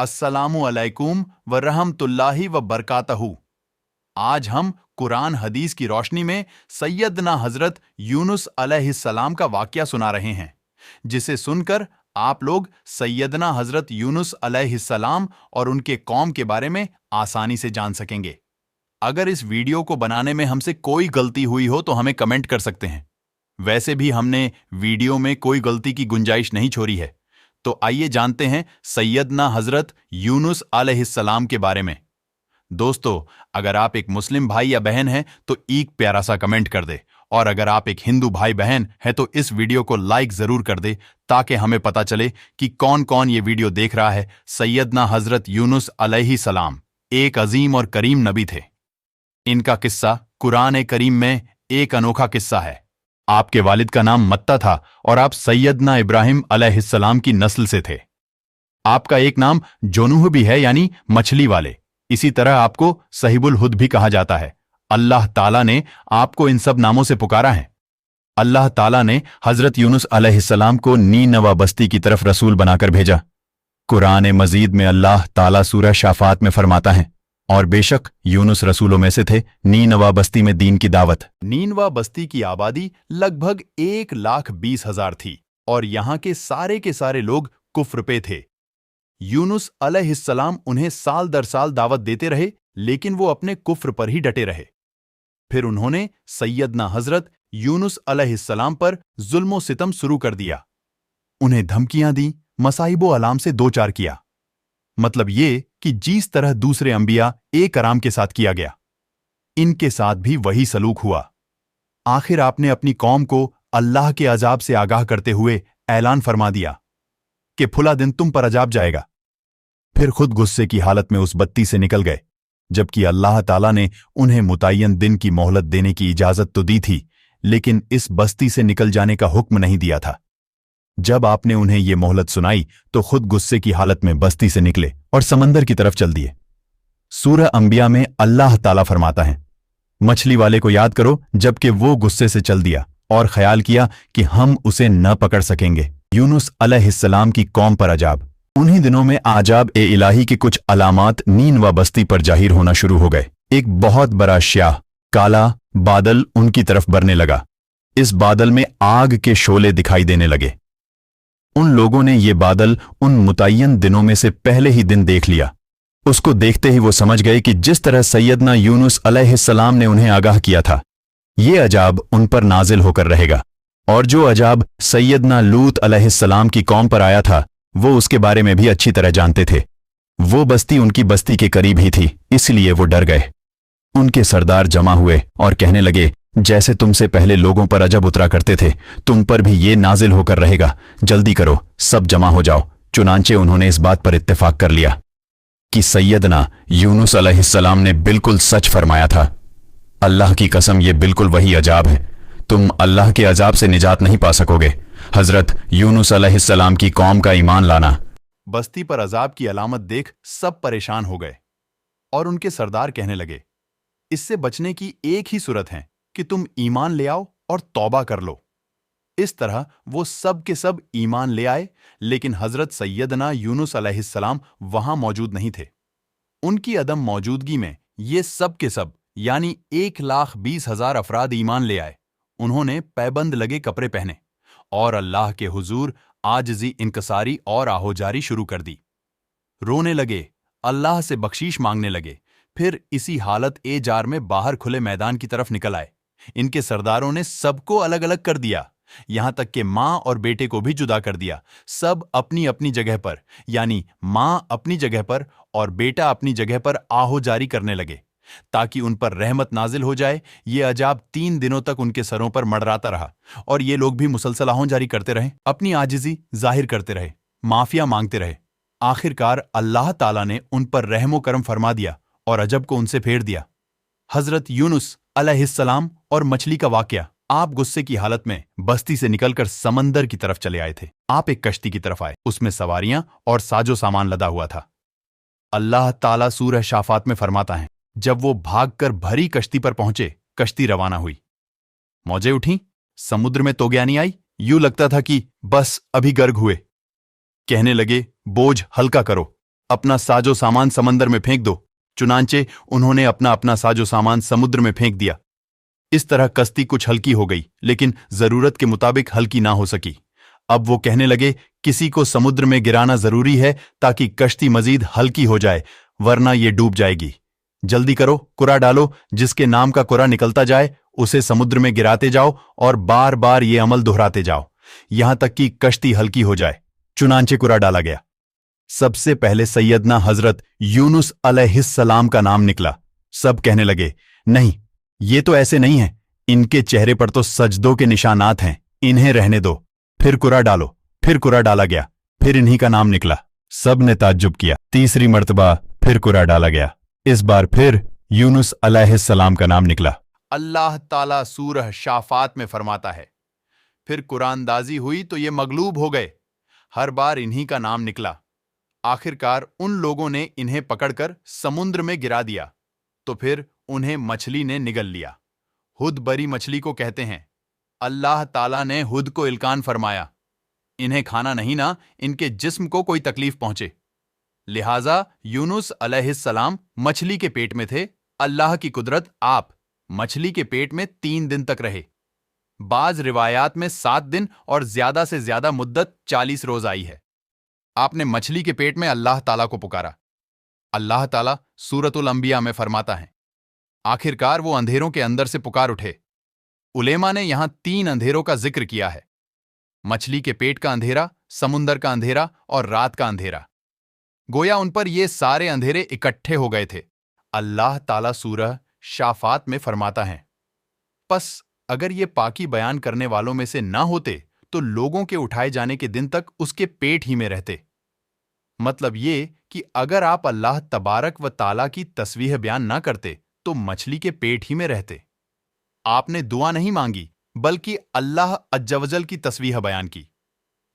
अस्सलामु अलैकुम व रहमतुल्लाहि व बरकातहू। आज हम कुरान हदीस की रोशनी में सैयदना हजरत यूनुस अलैहिस्सलाम का वाकया सुना रहे हैं, जिसे सुनकर आप लोग सैयदना हजरत यूनुस अलैहिस्सलाम और उनके कौम के बारे में आसानी से जान सकेंगे। अगर इस वीडियो को बनाने में हमसे कोई गलती हुई हो तो हमें कमेंट कर सकते हैं। वैसे भी हमने वीडियो में कोई गलती की गुंजाइश नहीं छोड़ी है। तो आइए जानते हैं सैयदना हजरत यूनुस अलैहिस्सलाम के बारे में। दोस्तों, अगर आप एक मुस्लिम भाई या बहन हैं तो एक प्यारा सा कमेंट कर दे, और अगर आप एक हिंदू भाई बहन हैं तो इस वीडियो को लाइक जरूर कर दे, ताकि हमें पता चले कि कौन कौन ये वीडियो देख रहा है। सैयदना हजरत यूनुस अलैहिस्सलाम एक अजीम और करीम नबी थे। इनका किस्सा कुरान करीम में एक अनोखा किस्सा है। आपके वालिद का नाम मत्ता था और आप सैयदना इब्राहिम अलैहिस्सलाम की नस्ल से थे। आपका एक नाम जोनूह भी है, यानी मछली वाले। इसी तरह आपको सहीबुल हुद भी कहा जाता है। अल्लाह ताला ने आपको इन सब नामों से पुकारा है। अल्लाह ताला ने हजरत यूनुस अलैहिस्सलाम को नीनवा बस्ती की तरफ रसूल बनाकर भेजा। कुरान मजीद में अल्लाह ताला सूरह शाफात में फरमाता है, और बेशक यूनुस रसूलों में से थे, नीनवा बस्ती में दीन की दावत। नीनवा बस्ती की आबादी लगभग 1,20,000 थी और यहाँ के सारे लोग कुफ्र पे थे। यूनुस अलैहिस्सलाम उन्हें साल दर साल दावत देते रहे, लेकिन वो अपने कुफ्र पर ही डटे रहे। फिर उन्होंने सैयदना हजरत यूनुस अलैहिस्सलाम पर जुल्म सितम शुरू कर दिया। उन्हें धमकियां दी, मसाइबो अलाम से दो चार किया। मतलब ये कि जिस तरह दूसरे अंबिया एक कराम के साथ किया गया, इनके साथ भी वही सलूक हुआ। आखिर आपने अपनी कौम को अल्लाह के अजाब से आगाह करते हुए ऐलान फरमा दिया कि फुला दिन तुम पर अजाब जाएगा। फिर खुद गुस्से की हालत में उस बत्ती से निकल गए, जबकि अल्लाह ताला ने उन्हें मुतय्यन दिन की मोहलत देने की इजाजत तो दी थी, लेकिन इस बस्ती से निकल जाने का हुक्म नहीं दिया था। जब आपने उन्हें यह मोहलत सुनाई तो खुद गुस्से की हालत में बस्ती से निकले और समंदर की तरफ चल दिए। सूरह अंबिया में अल्लाह ताला फरमाता है, मछली वाले को याद करो जबकि वो गुस्से से चल दिया और ख्याल किया कि हम उसे न पकड़ सकेंगे। यूनुस अलैहिस्सलाम की कौम पर अजाब। उन्हीं दिनों में आजाब ए इलाही की कुछ अलामात नीनवा बस्ती पर जाहिर होना शुरू हो गए। एक बहुत बड़ा श्याह काला बादल उनकी तरफ बरने लगा। इस बादल में आग के शोले दिखाई देने लगे। उन लोगों ने ये बादल उन मुतय्यन दिनों में से पहले ही दिन देख लिया। उसको देखते ही वो समझ गए कि जिस तरह सैयदना यूनुस अलैहिस्सलाम ने उन्हें आगाह किया था, ये अजाब उन पर नाजिल होकर रहेगा। और जो अजाब सैयदना लूत अलैहिस्सलाम की कौम पर आया था, वो उसके बारे में भी अच्छी तरह जानते थे। वो बस्ती उनकी बस्ती के करीब ही थी, इसलिए वो डर गए। उनके सरदार जमा हुए और कहने लगे, जैसे तुमसे पहले लोगों पर अजब उतरा करते थे, तुम पर भी ये नाजिल होकर रहेगा। जल्दी करो, सब जमा हो जाओ। चुनांचे उन्होंने इस बात पर इत्तेफाक कर लिया कि सैयदना यूनुस अलैहिस्सलाम ने बिल्कुल सच फरमाया था। अल्लाह की कसम, ये बिल्कुल वही अजाब है। तुम अल्लाह के अजाब से निजात नहीं पा सकोगे। हजरत यूनुस अलैहिस्सलाम की कौम का ईमान लाना। बस्ती पर अजाब की अलामत देख सब परेशान हो गए और उनके सरदार कहने लगे, इससे बचने की एक ही सूरत है कि तुम ईमान ले आओ और तौबा कर लो। इस तरह वो सब के सब ईमान ले आए, लेकिन हजरत सैयदना यूनुस अलैहिस्सलाम वहां मौजूद नहीं थे। उनकी अदम मौजूदगी में ये सब के सब यानी 1,20,000 अफराद ईमान ले आए। उन्होंने पैबंद लगे कपड़े पहने और अल्लाह के हुजूर आजिज़ी, इंकसारी और आहोजारी शुरू कर दी। रोने लगे, अल्लाह से बख्शीश मांगने लगे। फिर इसी हालत ए जार में बाहर खुले मैदान की तरफ निकल आए। इनके सरदारों ने सबको अलग अलग कर दिया, यहां तक कि मां और बेटे को भी जुदा कर दिया। सब अपनी अपनी जगह पर, यानी मां अपनी जगह पर और बेटा अपनी जगह पर आहोजारी करने लगे, ताकि उन पर रहमत नाजिल हो जाए। ये अजाब 3 दिनों तक उनके सरों पर मंडराता रहा और ये लोग भी मुसलसल आहोजारी करते रहे, अपनी आजिज़ी जाहिर करते रहे, माफिया मांगते रहे। आखिरकार अल्लाह ताला ने उन पर रहमो करम फरमा दिया और अजब को उनसे फेर दिया। हजरत यूनुस अलैहिस्सलाम और मछली का वाकया। आप गुस्से की हालत में बस्ती से निकलकर समंदर की तरफ चले आए थे। आप एक कश्ती की तरफ आए, उसमें सवारियां और साजो सामान लदा हुआ था। अल्लाह ताला सूरह शाफात में फरमाता है, जब वो भागकर भरी कश्ती पर पहुंचे, कश्ती रवाना हुई। मौजें उठी, समुद्र में तोगयानी आई, यूं लगता था कि बस अभी गर्ग हुए। कहने लगे, बोझ हल्का करो। अपना साजो सामान समंदर में फेंक दो। चुनांचे उन्होंने अपना अपना साजो सामान समुद्र में फेंक दिया। इस तरह कश्ती कुछ हल्की हो गई, लेकिन जरूरत के मुताबिक हल्की ना हो सकी। अब वो कहने लगे, किसी को समुद्र में गिराना जरूरी है ताकि कश्ती मजीद हल्की हो जाए, वरना ये डूब जाएगी। जल्दी करो, कुरा डालो, जिसके नाम का कुरा निकलता जाए उसे समुद्र में गिराते जाओ और बार बार ये अमल दोहराते जाओ, यहां तक कि कश्ती हल्की हो जाए। चुनांचे कुरा डाला गया। सबसे पहले सैयदना हजरत यूनुस अलैहिस्सलाम का नाम निकला। सब कहने लगे, नहीं, ये तो ऐसे नहीं है, इनके चेहरे पर तो सजदों के निशानात हैं, इन्हें रहने दो। फिर कुरा डालो। फिर कुरा डाला गया। फिर इन्हीं का नाम निकला। सब ने ताज्जुब किया। तीसरी मर्तबा फिर कुरा डाला गया। इस बार फिर यूनुस अलैहिस्सलाम का नाम निकला। अल्लाह ताला सूरह शाफात में फरमाता है, फिर कुरानदाजी हुई तो ये मगलूब हो गए। हर बार इन्हीं का नाम निकला। आखिरकार उन लोगों ने इन्हें पकड़कर समुद्र में गिरा दिया, तो फिर उन्हें मछली ने निगल लिया। हुद बरी मछली को कहते हैं। अल्लाह ताला ने हुद को इल्कान फरमाया, इन्हें खाना नहीं ना, इनके जिस्म को कोई तकलीफ पहुंचे। लिहाजा यूनुस अलैहिस्सलाम मछली के पेट में थे। अल्लाह की कुदरत, आप मछली के पेट में 3 दिन तक रहे। बाज रिवायात में 7 दिन और ज्यादा से ज्यादा मुद्दत 40 रोज आई है। आपने मछली के पेट में अल्लाह ताला को पुकारा। अल्लाह ताला सूरतुल अंबिया में फरमाता है, आखिरकार वो अंधेरों के अंदर से पुकार उठे। उलेमा ने यहां 3 अंधेरों का जिक्र किया है, मछली के पेट का अंधेरा, समुंदर का अंधेरा और रात का अंधेरा। गोया उन पर ये सारे अंधेरे इकट्ठे हो गए थे। अल्लाह ताला सूरह शाफात में फरमाता है, बस अगर ये पाकी बयान करने वालों में से ना होते तो लोगों के उठाए जाने के दिन तक उसके पेट ही में रहते। मतलब ये कि अगर आप अल्लाह तबारक व ताला की तस्वीह बयान ना करते तो मछली के पेट ही में रहते। आपने दुआ नहीं मांगी, बल्कि अल्लाह अज्जवजल की तस्वीह बयान की।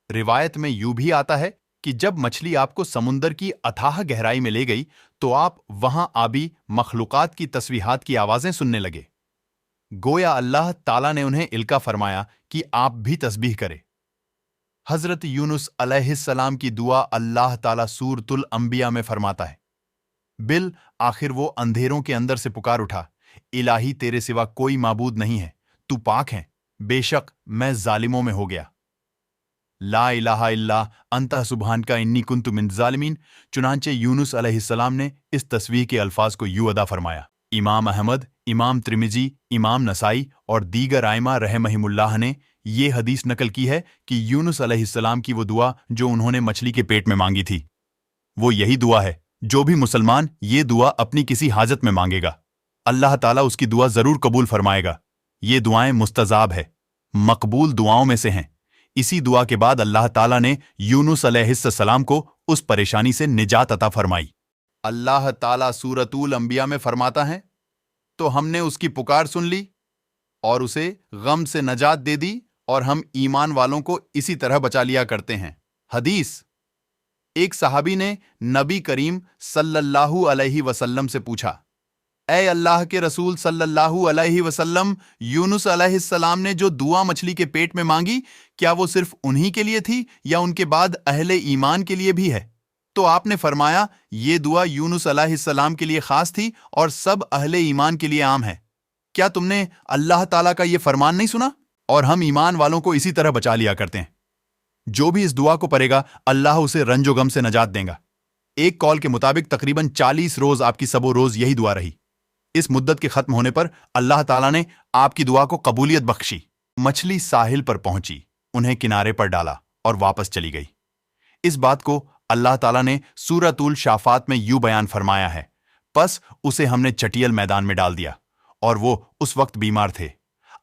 रिवायत में यूं भी आता है कि जब मछली आपको समुंदर की अथाह गहराई में ले गई तो आप वहां आबी मखलूकात की तस्वीहात की आवाजें सुनने लगे। गोया अल्लाह ताला ने उन्हें इल्का फरमाया कि आप भी तस्बीह करें। हजरत यूनुस अलैहिस्सलाम की दुआ अल्लाह ताला सूरतुल अंबिया में फरमाता है, बिल आखिर वो अंधेरों के अंदर से पुकार उठा, इलाही तेरे सिवा कोई माबूद नहीं है, तू पाक है, बेशक मैं जालिमों में हो गया। ला इलाहा इल्ला अंता सुबहान का इन्नी कुन्तु मिन ज़ालिमीन। चुनांचे यूनुस अलैहिस्सलाम ने इस तस्वीर के अल्फाज को यूं अदा फरमाया। इमाम अहमद, इमाम त्रिमिजी, इमाम नसाई और दीगर आइमा रहमहिमुल्लाह ने ये हदीस नकल की है कि यूनुस अलैहिस्सलाम की वो दुआ जो उन्होंने मछली के पेट में मांगी थी, वो यही दुआ है। जो भी मुसलमान ये दुआ अपनी किसी हाजत में मांगेगा, अल्लाह ताला उसकी दुआ जरूर कबूल फरमाएगा। ये दुआएं मुस्तजाब है, मकबूल दुआओं में से हैं। इसी दुआ के बाद अल्लाह ताला ने यूनुस अलैहिस्सलाम को उस परेशानी से निजात अता फरमाई। अल्लाह ताला सूरतुल अंबिया में फरमाता है, तो हमने उसकी पुकार सुन ली और उसे गम से नजात दे दी, और हम ईमान वालों को इसी तरह बचा लिया करते हैं। हदीस, एक सहाबी ने नबी करीम सल्लल्लाहु अलैहि वसल्लम से पूछा, ऐ अल्लाह के रसूल सल्लल्लाहु अलैहि वसल्लम, यूनुस अलैहिस्सलाम ने जो दुआ मछली के पेट में मांगी, क्या वो सिर्फ उन्हीं के लिए थी या उनके बाद अहले ईमान के लिए भी है? तो आपने फरमाया, ये दुआ यूनुस अलैहिस्सलाम के लिए खास थी और सब अहले ईमान के लिए आम है। क्या तुमने अल्लाह ताला का ये फरमान नहीं सुना? और हम ईमान वालों को इसी तरह बचा लिया करते हैं। जो भी इस दुआ को पढ़ेगा, अल्लाह उसे रंजो गम से नजात देगा। एक कॉल के मुताबिक तकरीबन 40 रोज आपकी सबो रोज यही दुआ रही। इस मुद्दत के खत्म होने पर अल्लाह ताला ने आपकी दुआ को कबूलियत बख्शी। मछली साहिल पर पहुंची, उन्हें किनारे पर डाला और वापस चली गई। इस बात को अल्लाह ताला ने सूरतुल शाफात में यूं बयान फरमाया है, बस उसे हमने चटियल मैदान में डाल दिया और वो उस वक्त बीमार थे।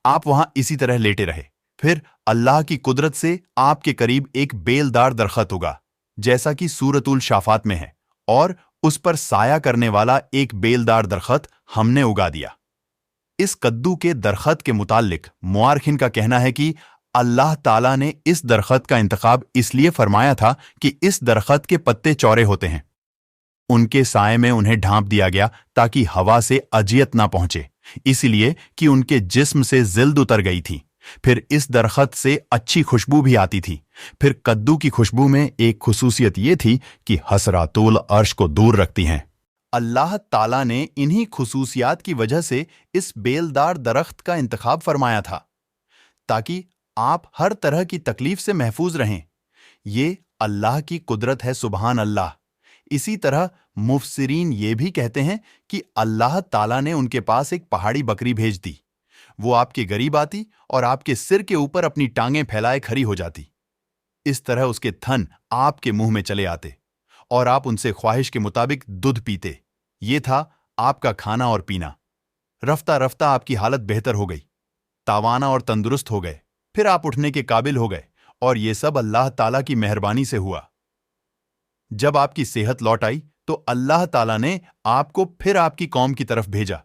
आप वहां इसी तरह लेटे रहे। फिर अल्लाह की कुदरत से आपके करीब एक बेलदार दरख्त उगा, जैसा कि सूरतुल शाफात में है, और उस पर साया करने वाला एक बेलदार दरख्त हमने उगा दिया। इस कद्दू के दरख्त के मुताल्लिक मुआरखिन का कहना है कि अल्लाह ताला ने इस दरख्त का इंतखाब इसलिए फरमाया था कि इस दरख्त के पत्ते चौड़े होते हैं। उनके साए में उन्हें ढांप दिया गया ताकि हवा से अजियत ना पहुंचे, इसलिए कि उनके जिस्म से जिल्द उतर गई थी। फिर इस दरख्त से अच्छी खुशबू भी आती थी। फिर कद्दू की खुशबू में एक खुसूसियत ये थी कि हसरातुल अर्श को दूर रखती हैं। अल्लाह ताला ने इन्हीं खुसूसियात की वजह से इस बेलदार दरख्त का इंतखाब फरमाया था, ताकि आप हर तरह की तकलीफ से महफूज रहें। ये अल्लाह की कुदरत है, सुबहान अल्लाह। इसी तरह मुफस्सिरीन ये भी कहते हैं कि अल्लाह ताला ने उनके पास एक पहाड़ी बकरी भेज दी। वो आपके करीब आती और आपके सिर के ऊपर अपनी टांगें फैलाए खड़ी हो जाती। इस तरह उसके थन आपके मुंह में चले आते और आप उनसे ख्वाहिश के मुताबिक दूध पीते। ये था आपका खाना और पीना। रफ्ता रफ्ता आपकी हालत बेहतर हो गई, तावाना और तंदुरुस्त हो गए। फिर आप उठने के काबिल हो गए, और ये सब अल्लाह ताला की मेहरबानी से हुआ। जब आपकी सेहत लौट आई तो अल्लाह ताला ने आपको फिर आपकी कौम की तरफ भेजा,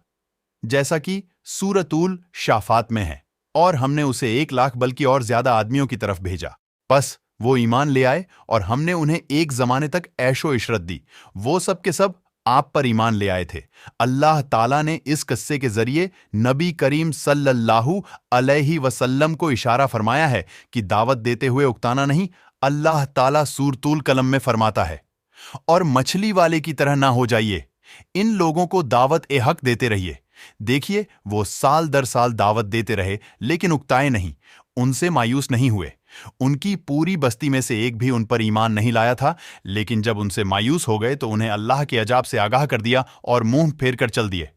जैसा कि सूरतुल शाफात में है, और हमने उसे 1 लाख बल्कि और ज्यादा आदमियों की तरफ भेजा। बस वो ईमान ले आए और हमने उन्हें एक जमाने तक ऐशो इशरत दी। वो सब के सब आप पर ईमान ले आए थे। अल्लाह ताला ने इस किस्से के जरिए नबी करीम सल्लल्लाहु अलैहि वसल्लम को इशारा फरमाया है कि दावत देते हुए उकताना नहीं। अल्लाह ताला सूरतुल कलम में फरमाता है, और मछली वाले की तरह ना हो जाइए, इन लोगों को दावत ए हक देते रहिए। देखिए, वो साल दर साल दावत देते रहे लेकिन उकताए नहीं, उनसे मायूस नहीं हुए। उनकी पूरी बस्ती में से एक भी उन पर ईमान नहीं लाया था, लेकिन जब उनसे मायूस हो गए तो उन्हें अल्लाह के अजाब से आगाह कर दिया और मुंह फेर कर चल दिए।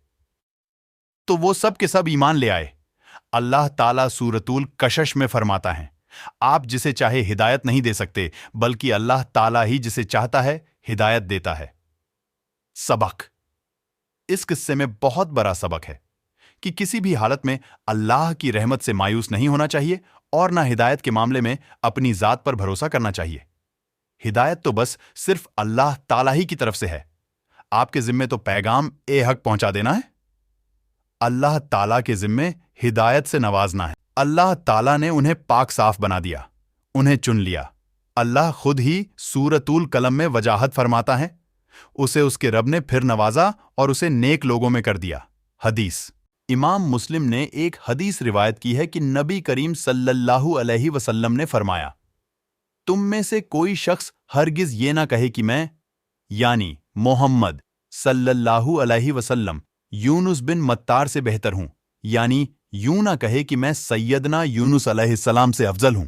तो वो सब के सब ईमान ले आए। अल्लाह ताला सूरतुल कशश में फरमाता है, आप जिसे चाहे हिदायत नहीं दे सकते, बल्कि अल्लाह ताला ही जिसे चाहता है हिदायत देता है। सबक। इस किस्से में बहुत बड़ा सबक है कि किसी भी हालत में अल्लाह की रहमत से मायूस नहीं होना चाहिए, और ना हिदायत के मामले में अपनी जात पर भरोसा करना चाहिए। हिदायत तो बस सिर्फ अल्लाह ताला ही की तरफ से है। आपके जिम्मे तो पैगाम ए हक पहुंचा देना है। अल्लाह ताला के जिम्मे हिदायत से नवाजना है। अल्लाह ताला ने उन्हें पाक साफ बना दिया, उन्हें चुन लिया। अल्लाह खुद ही सूरतुल कलम में वजाहत फरमाता है, उसे उसके रब ने फिर नवाजा और उसे नेक लोगों में कर दिया। हदीस। इमाम मुस्लिम ने एक हदीस रिवायत की है कि नबी करीम सल्लल्लाहु अलैहि वसल्लम ने फरमाया, तुम में से कोई शख्स हरगिज ये ना कहे कि मैं, यानी मोहम्मद सल्लल्लाहु अलैहि वसल्लम, यूनुस बिन मत्तार से बेहतर हूं, यानी यूं ना कहे कि मैं सैयदना यूनुस अलैहिस्सलाम से अफजल हूं।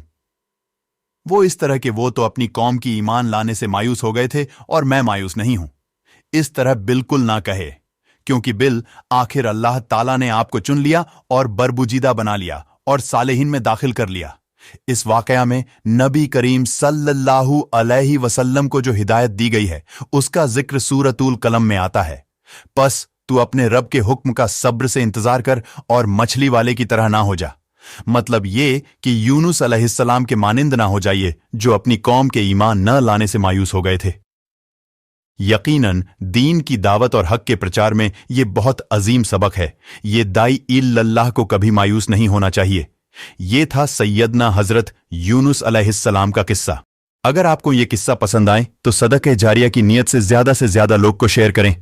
वो इस तरह के वो तो अपनी कौम की ईमान लाने से मायूस हो गए थे और मैं मायूस नहीं हूं। इस तरह बिल्कुल ना कहे, क्योंकि आखिर अल्लाह ताला ने आपको चुन लिया और बरबुजीदा बना लिया और सालेहीन में दाखिल कर लिया। इस वाकया में नबी करीम सल्लल्लाहु अलैहि वसल्लम को जो हिदायत दी गई है उसका जिक्र सूरतुल कलम में आता है। बस तू अपने रब के हुक्म का सब्र से इंतजार कर और मछली वाले की तरह ना हो जा। मतलब ये कि यूनुस अलैहिस्सलाम के मानिंद ना हो जाइए जो अपनी कौम के ईमान न लाने से मायूस हो गए थे। यकीनन दीन की दावत और हक के प्रचार में ये बहुत अजीम सबक है। ये दाई इल्लल्लाह को कभी मायूस नहीं होना चाहिए। ये था सैयदना हजरत यूनुस अलैहिस्सलाम का किस्सा। अगर आपको ये किस्सा पसंद आए तो सदक़े जारिया की नीयत से ज्यादा लोग को शेयर करें।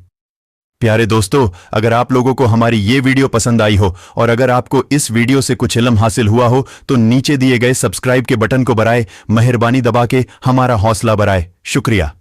प्यारे दोस्तों, अगर आप लोगों को हमारी ये वीडियो पसंद आई हो और अगर आपको इस वीडियो से कुछ इल्म हासिल हुआ हो तो नीचे दिए गए सब्सक्राइब के बटन को बराए मेहरबानी दबा के हमारा हौसला बढ़ाए। शुक्रिया।